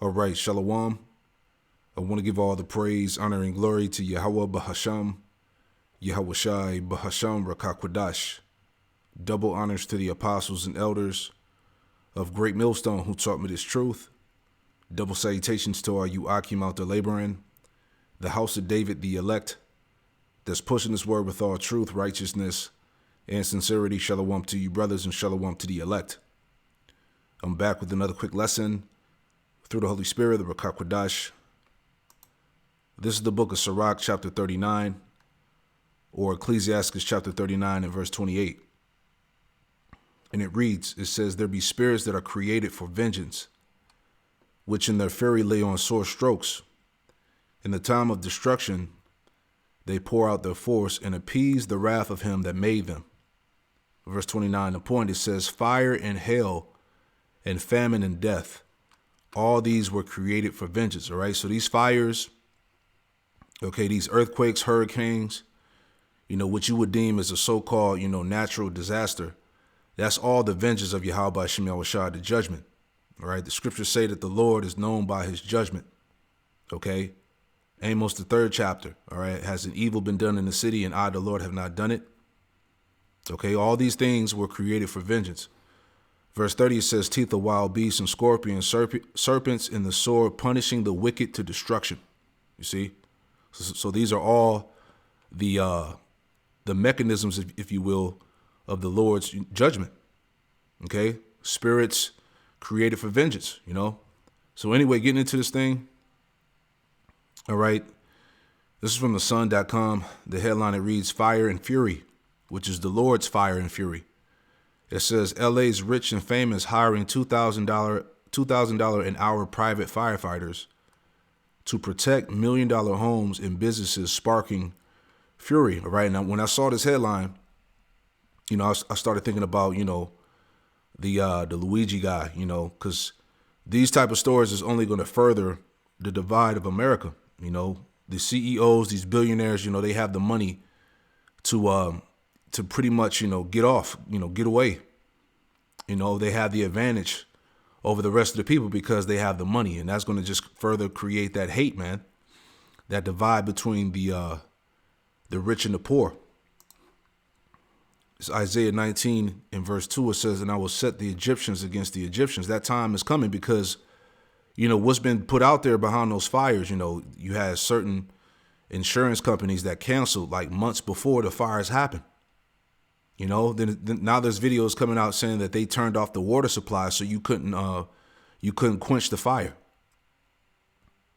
All right, Shalom. I want to give all the praise, honor, and glory to Yahweh Bahasham, Yahweh Shai Bahasham Rakakwadash. Double honors to the apostles and elders of Great Millstone who taught me this truth. Double salutations to all you Akim out there laboring, the house of David, the elect, that's pushing this word with all truth, righteousness, and sincerity. Shalom to you brothers and shalom to the elect. I'm back with another quick lesson through the Holy Spirit, the Rakakwadash. This is the book of Sirach, chapter 39, or Ecclesiastes chapter 39 and verse 28. And it reads, it says, there be spirits that are created for vengeance, which in their fury lay on sore strokes. In the time of destruction, they pour out their force and appease the wrath of him that made them. Verse 29, the point, it says, fire and hail and famine and death, all these were created for vengeance, all right? So these fires, okay, these earthquakes, hurricanes, what you would deem as a so-called, natural disaster, that's all the vengeance of Yahweh Shem Yahushua, the judgment, all right? The scriptures say that the Lord is known by his judgment, okay? Amos, the 3rd chapter, all right? Has an evil been done in the city and I, the Lord, have not done it? Okay, all these things were created for vengeance. Verse 30, it says, teeth of wild beasts and scorpions, serpents in the sword, punishing the wicked to destruction. You see? So these are all the mechanisms, if you will, of the Lord's judgment. Okay? Spirits created for vengeance, So anyway, getting into this thing. All right. This is from the sun.com. The headline, it reads, Fire and Fury, which is the Lord's fire and fury. It says LA's rich and famous hiring $2,000 an hour private firefighters to protect $1 million homes and businesses, sparking fury. All right. Now, when I saw this headline, I started thinking about, the Luigi guy, because these type of stories is only going to further the divide of America. The CEOs, these billionaires, they have the money to pretty much, get off, get away. They have the advantage over the rest of the people because they have the money. And that's going to just further create that hate, man, that divide between the rich and the poor. It's Isaiah 19 in verse 2. It says, and I will set the Egyptians against the Egyptians. That time is coming because, what's been put out there behind those fires, you had certain insurance companies that canceled like months before the fires happened. Then now there's videos coming out saying that they turned off the water supply so you couldn't quench the fire.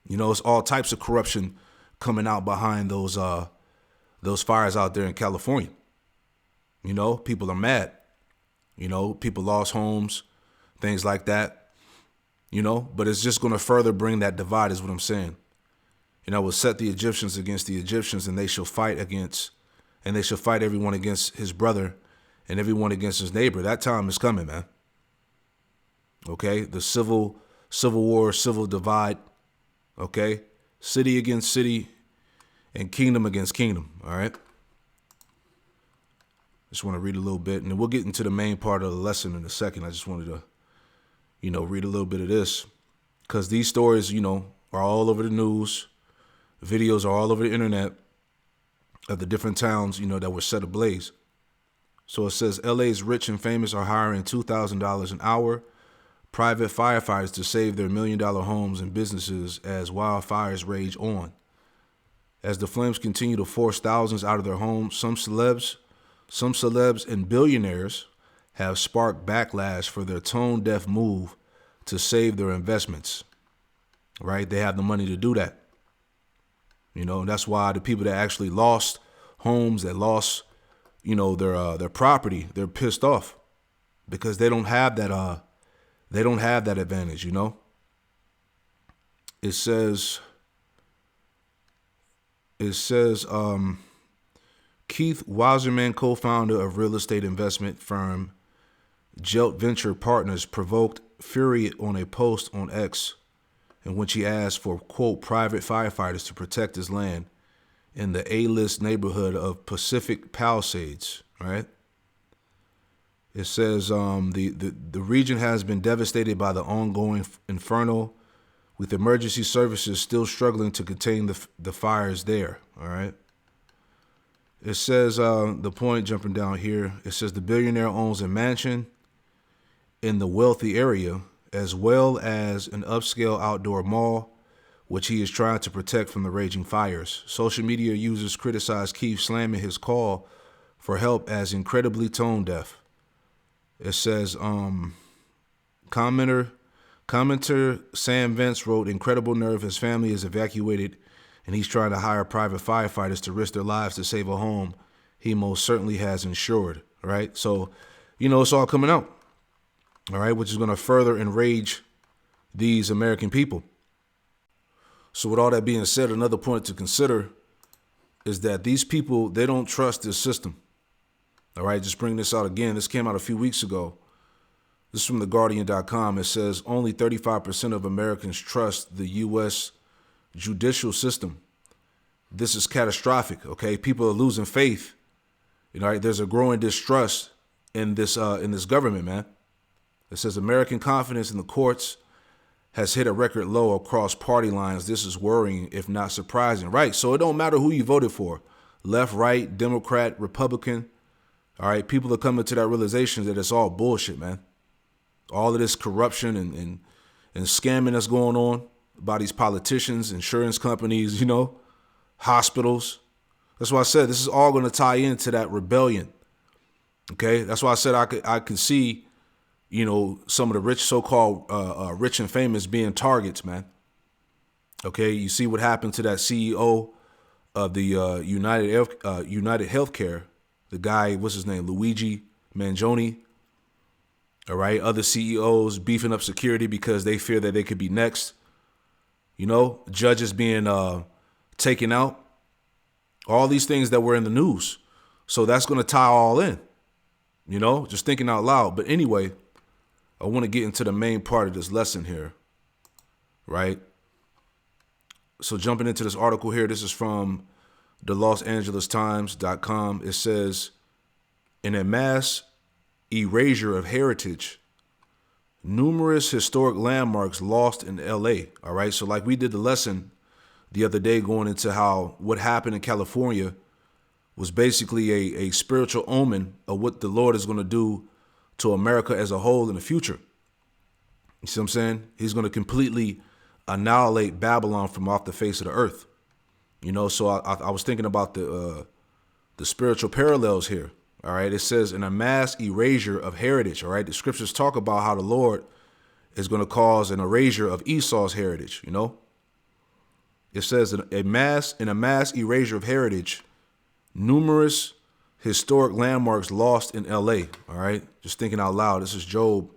It's all types of corruption coming out behind those fires out there in California. People are mad. People lost homes, things like that. But it's just going to further bring that divide is what I'm saying. I will set the Egyptians against the Egyptians, and they shall fight everyone against his brother and everyone against his neighbor. That time is coming, man. Okay? The civil war, civil divide. Okay? City against city and kingdom against kingdom. All right? Just want to read a little bit, and then we'll get into the main part of the lesson in a second. I just wanted to, read a little bit of this because these stories, are all over the news. Videos are all over the internet of the different towns, that were set ablaze. So it says LA's rich and famous are hiring $2,000 an hour private firefighters to save their $1 million homes and businesses as wildfires rage on. As the flames continue to force thousands out of their homes, some celebs and billionaires have sparked backlash for their tone-deaf move to save their investments. Right? They have the money to do that. That's why the people that actually lost homes, that lost, their property, they're pissed off because they don't have that advantage, It says Keith Wasserman, co-founder of real estate investment firm Jelt Venture Partners, provoked fury on a post on X in which he asked for, quote, private firefighters to protect his land in the A-list neighborhood of Pacific Palisades, right? It says the region has been devastated by the ongoing inferno with emergency services still struggling to contain the fires there. All right. It says, the point jumping down here, it says the billionaire owns a mansion in the wealthy area, as well as an upscale outdoor mall, which he is trying to protect from the raging fires. Social media users criticize Keith, slamming his call for help as incredibly tone deaf. It says, commenter Sam Vance wrote, incredible nerve, his family is evacuated and he's trying to hire private firefighters to risk their lives to save a home he most certainly has insured, right? So, it's all coming out, all right, which is going to further enrage these American people. So with all that being said, another point to consider is that these people, they don't trust this system. All right, just bring this out again. This came out a few weeks ago. This is from theguardian.com. It says only 35% of Americans trust the U.S. judicial system. This is catastrophic, okay? People are losing faith. Right? There's a growing distrust in this government, man. It says American confidence in the courts has hit a record low across party lines. This is worrying, if not surprising, right? So it don't matter who you voted for, left, right, Democrat, Republican. All right, people are coming to that realization that it's all bullshit, man. All of this corruption and scamming that's going on by these politicians, insurance companies, hospitals. That's why I said this is all going to tie into that rebellion. Okay, that's why I said I could see, some of the rich, so-called rich and famous being targets, man. Okay, you see what happened to that CEO of the United Healthcare, the guy, what's his name, Luigi Mangione. All right, other CEOs beefing up security because they fear that they could be next. Judges being taken out. All these things that were in the news. So that's going to tie all in, just thinking out loud. But anyway, I want to get into the main part of this lesson here, right? So jumping into this article here, this is from the LosAngelesTimes.com. It says, in a mass erasure of heritage, numerous historic landmarks lost in LA. All right. So like we did the lesson the other day going into how what happened in California was basically a spiritual omen of what the Lord is going to do to America as a whole in the future. You see what I'm saying? He's going to completely annihilate Babylon from off the face of the earth. So I was thinking about the spiritual parallels here. All right. It says in a mass erasure of heritage. All right. The scriptures talk about how the Lord is going to cause an erasure of Esau's heritage. It says in a mass erasure of heritage, numerous historic landmarks lost in LA. All right. Just thinking out loud. This is Job.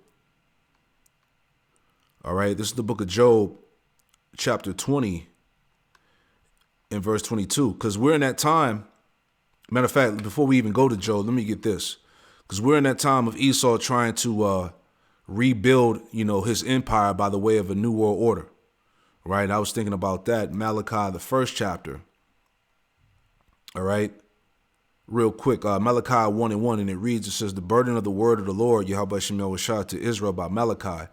All right. This is the book of Job, chapter 20 and verse 22. Because we're in that time. Matter of fact, before we even go to Job, let me get this. Because we're in that time of Esau trying to rebuild, his empire by the way of a new world order. Right. I was thinking about that. Malachi, the first chapter. All right. Real quick. Malachi 1:1. And it reads, it says, the burden of the word of the Lord, Yahweh Shemel Washah, to Israel by Malachi.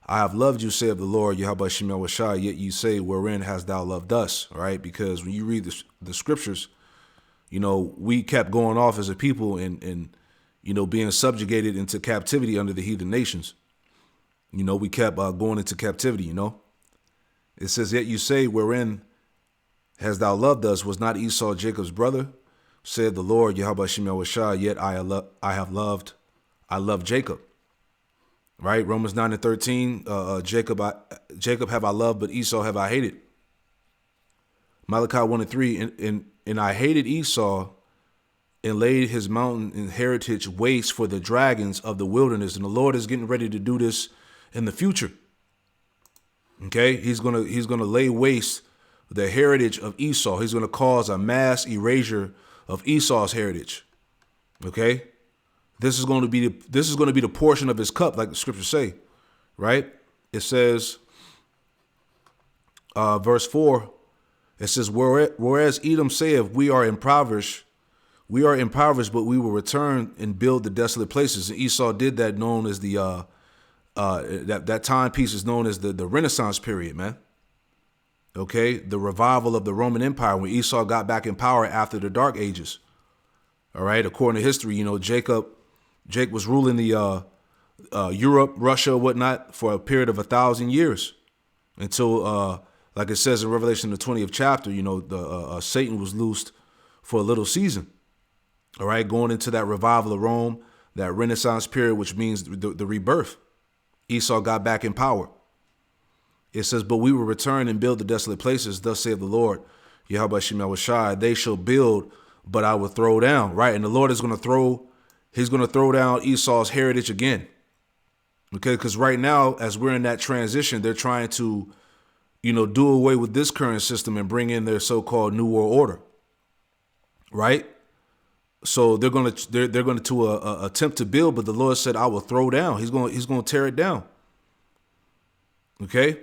I have loved you, saith the Lord, Yahweh Shemel Washah, yet you say, wherein hast thou loved us? All right. Because when you read the scriptures, we kept going off as a people and being subjugated into captivity under the heathen nations. We kept going into captivity, It says, yet you say, wherein hast thou loved us? Was not Esau Jacob's brother? Said the Lord, Yahweh Shemel Washah, yet I love Jacob. Right? Romans 9:13, Jacob have I loved, but Esau have I hated. Malachi 1:3, and I hated Esau and laid his mountain and heritage waste for the dragons of the wilderness. And the Lord is getting ready to do this in the future. Okay, he's gonna lay waste the heritage of Esau. He's gonna cause a mass erasure of Esau's heritage. Okay, this is going to be the portion of his cup, like the scriptures say, right? It says, verse 4. It says, whereas Edom saith, we are impoverished, but we will return and build the desolate places. And Esau did that, known as the that timepiece is known as the Renaissance period, man. Okay, the revival of the Roman Empire when Esau got back in power after the Dark Ages. All right, according to history, Jake was ruling the Europe, Russia, whatnot for a period of 1,000 years until, like it says in Revelation, the 20th chapter, the Satan was loosed for a little season. All right, going into that revival of Rome, that Renaissance period, which means the rebirth. Esau got back in power. It says, but we will return and build the desolate places, thus saith the Lord, Yahweh Shem Yahushai, they shall build, but I will throw down, right? And the Lord is going to he's going to throw down Esau's heritage again. Okay, because right now, as we're in that transition, they're trying to, do away with this current system and bring in their so-called New World Order, right? So they're going to attempt to build, but the Lord said, I will throw down. He's going to tear it down. Okay?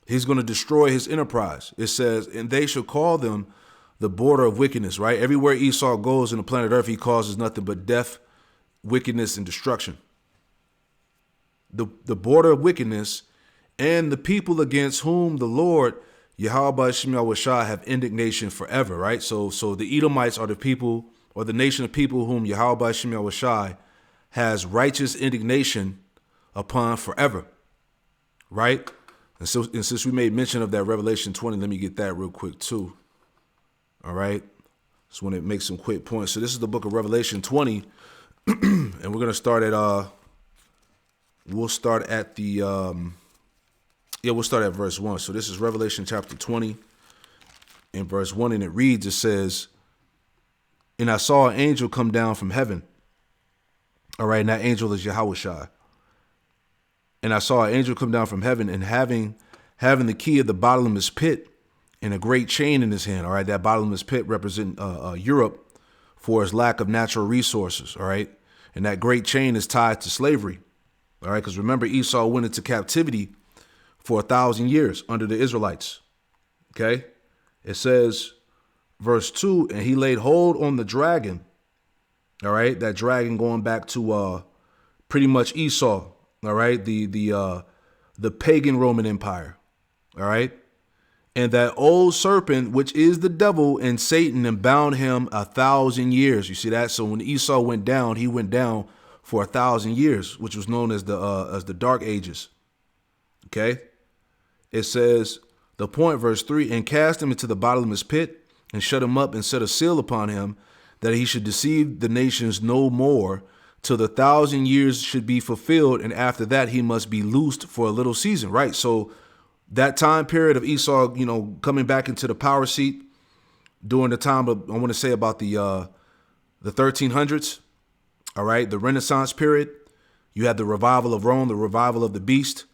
He's going to destroy his enterprise. It says, and they shall call them the border of wickedness, right? Everywhere Esau goes in the planet Earth, he causes nothing but death, wickedness, and destruction. The border of wickedness, and the people against whom the Lord, Yahweh Shem Yahushai, have indignation forever, right? So the Edomites are the people, or the nation of people whom Yahweh Shem Yahushai has righteous indignation upon forever, right? And since we made mention of that Revelation 20, let me get that real quick too. All right. Just want to make some quick points. So this is the book of Revelation 20, and we're going to start at, we'll start at verse 1. So this is Revelation chapter 20 and verse 1, and it reads, it says, and I saw an angel come down from heaven. All right, and that angel is Yahushua. And I saw an angel come down from heaven, and having the key of the bottomless pit and a great chain in his hand. All right, that bottomless pit represents Europe for its lack of natural resources. All right, and that great chain is tied to slavery. All right, because remember, Esau went into captivity for 1,000 years under the Israelites. Okay, it says, verse 2, and he laid hold on the dragon. All right, that dragon going back to pretty much Esau. All right, the pagan Roman Empire. All right, and that old serpent, which is the devil and Satan, and bound him 1,000 years. You see that? So when Esau went down, he went down for 1,000 years, which was known as the Dark Ages. Okay, it says the point, verse 3, and cast him into the bottomless pit and shut him up and set a seal upon him, that he should deceive the nations no more, till the 1,000 years should be fulfilled, and after that he must be loosed for a little season, right? So that time period of Esau, coming back into the power seat during the time of, I want to say about the 1300s, all right, the Renaissance period, you had the revival of Rome, the revival of the beast.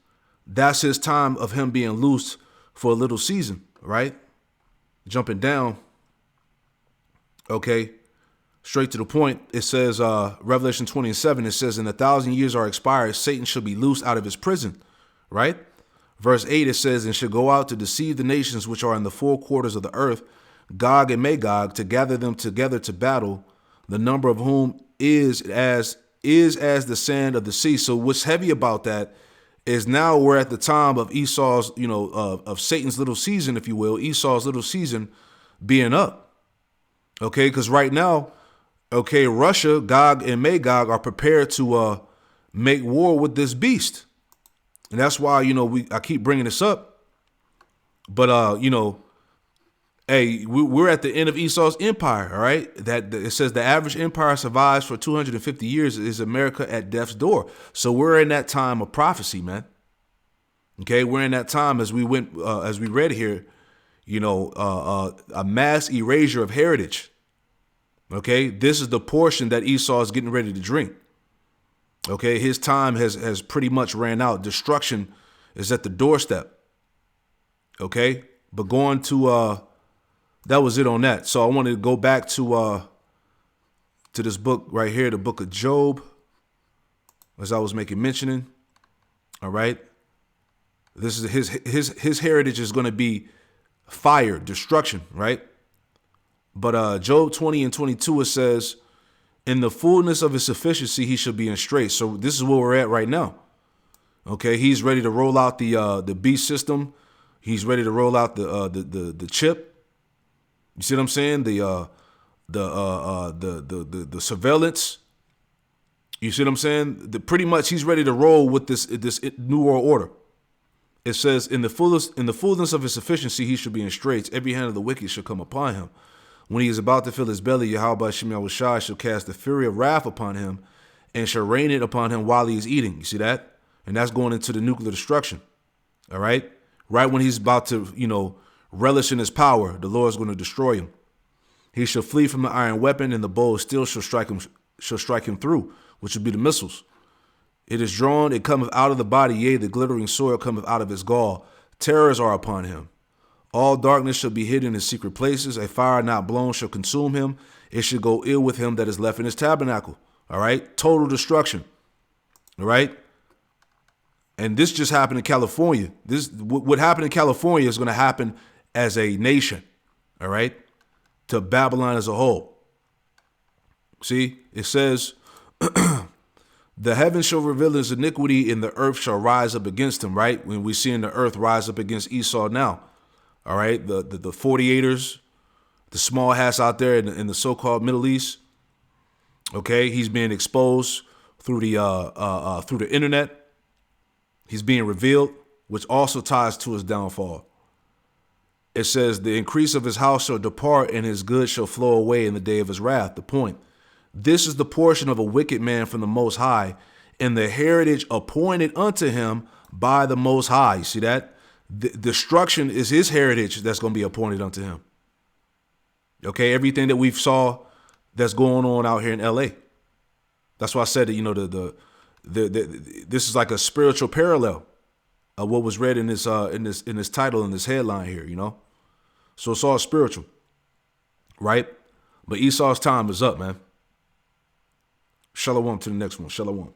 That's his time of him being loosed for a little season, right? Jumping down, okay, straight to the point, it says, Revelation 20:7, it says, in 1,000 years are expired, Satan shall be loosed out of his prison, right? Verse 8, it says, and shall go out to deceive the nations which are in the four quarters of the earth, Gog and Magog, to gather them together to battle, the number of whom is as the sand of the sea. So what's heavy about that is now we're at the time of Esau's, of Satan's little season, if you will, Esau's little season being up. Okay, because right now, okay, Russia, Gog and Magog are prepared to make war with this beast. And that's why, I keep bringing this up. But, hey, we're at the end of Esau's empire, all right? That it says the average empire survives for 250 years is America at death's door. So we're in that time of prophecy, man. Okay, we're in that time as we read here, a mass erasure of heritage. Okay, this is the portion that Esau is getting ready to drink. Okay, his time has pretty much ran out. Destruction is at the doorstep. Okay, but going to that was it on that. So I wanted to go back to this book right here, the book of Job, as I was mentioning. All right, this is his heritage is going to be fire, destruction, right? But Job 20:22, it says, in the fullness of his sufficiency, he shall be in straits. So this is where we're at right now. Okay, he's ready to roll out the beast system, He's ready to roll out the chip. You see what I'm saying? The surveillance. You see what I'm saying? Pretty much he's ready to roll with this new world order. It says, in the fullness of his sufficiency, he shall be in straits. Every hand of the wicked shall come upon him. When he is about to fill his belly, Yahweh Shem Yahushai shall cast the fury of wrath upon him and shall rain it upon him while he is eating. You see that? And that's going into the nuclear destruction. All right? Right when he's about to, relish in his power, the Lord is going to destroy him. He shall flee from the iron weapon, and the bow of steel shall strike him through, which will be the missiles. It is drawn, it cometh out of the body, yea, the glittering soil cometh out of his gall. Terrors are upon him. All darkness shall be hidden in secret places. A fire not blown shall consume him. It shall go ill with him that is left in his tabernacle. All right? Total destruction. All right? And this just happened in California. What happened in California is going to happen as a nation. All right? To Babylon as a whole. See? It says, the heavens shall reveal his iniquity, and the earth shall rise up against him, right? When we see in the earth rise up against Esau now. All right, the 48ers, the small hats out there in the so-called Middle East. Okay, he's being exposed through the internet. He's being revealed, which also ties to his downfall. It says, the increase of his house shall depart, and his goods shall flow away in the day of his wrath. The point. This is the portion of a wicked man from the Most High, and the heritage appointed unto him by the Most High. You see that? The destruction is his heritage that's going to be appointed unto him. Okay, everything that we've saw that's going on out here in LA. That's why I said that, this is like a spiritual parallel of what was read in this title, in this headline here, So it's all spiritual, right? But Esau's time is up, man. Shalom to the next one. Shalom.